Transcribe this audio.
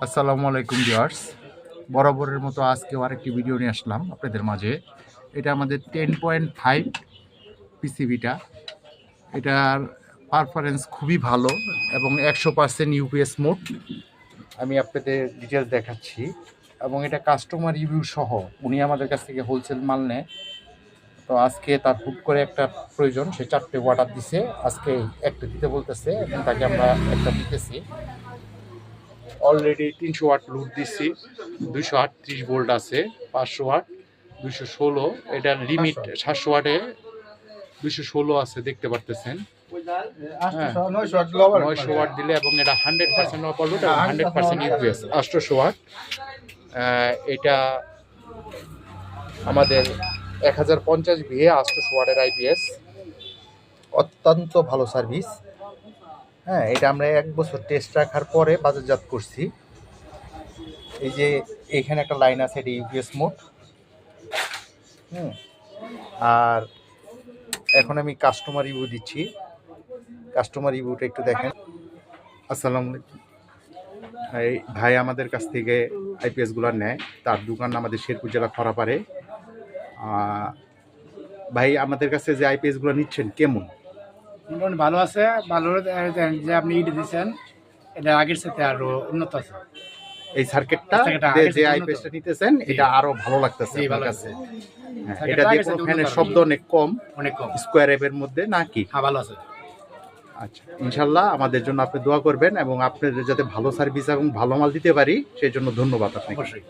আসসালামু আলাইকুম ভিউয়ার্স, বরাবরের মতো আজকেও আরেকটি ভিডিও নিয়ে আসলাম আপনাদের মাঝে। এটা আমাদের 10.5 পিসিবিটা। এটার পারফরমেন্স খুবই ভালো এবং 100% ইউপিএস মোড। আমি আপনাদের ডিটেলস দেখাচ্ছি এবং এটা কাস্টমার রিভিউ সহ উনি আমাদের কাছ থেকে হোলসেল মাল নেয়। তো আজকে তার হুট করে একটা প্রয়োজন, সে 4টে ওয়াটার দিছে, আজকে একটা দিতে বলতেছে এবং তাকে আমরা একটা দিতেছি। অলরেডি 300 ওয়াট লোড দিচ্ছি, 238 ভোল্ট আছে, 500 ওয়াট, 216, এটার লিমিট 700 ওয়াটে 216 আছে, দেখতে পারতেছেন। হ্যাঁ, 900 ওয়াট দিলে এবং এটা 100% অপার লোড এবং 100% ইউপিএস 800 ওয়াট। এটা আমাদের 1050 ভিএ 800 ওয়াটের আইপিএস, অত্যন্ত ভালো সার্ভিস। হ্যাঁ, এটা আমরা 1 বছর টেস্ট রাখার পরে বাজারজাত করছি। এই যে এখানে একটা লাইন আছে, এটা ইউপিএস মোড। আর এখন আমি কাস্টমার রিভিউ দিচ্ছি, কাস্টমার রিভিউটা একটু দেখেন। আসসালামু আলাইকুম। এই ভাই আমাদের কাছ থেকে আইপিএসগুলো নেয়, তার দোকান আমাদের শেরপুর জেলা খরাপাড়ে। ভাই আমাদের কাছে যে আইপিএসগুলো নিচ্ছেন কেমন? মোটামুটি ভালো আছে। ভালো যে আপনি ইট দিচ্ছেন, এটা আগের সাথে আরো উন্নত আছে। এই সার্কিটটা যে আইপিএসটা নিতেছেন এটা আরো ভালো লাগতেছে আমার কাছে। হ্যাঁ, এটা দিয়ে কোনো ফ্যানের শব্দ অনেক কম স্কোয়ার এর মধ্যে নাকি? হ্যাঁ, ভালো আছে। আচ্ছা, ইনশাল্লাহ আমাদের জন্য আপনি দোয়া করবেন এবং আপনাদের যাতে ভালো সার্ভিস এবং ভালো মাল দিতে পারি সেই জন্য ধন্যবাদ আপনাকে। অবশ্যই।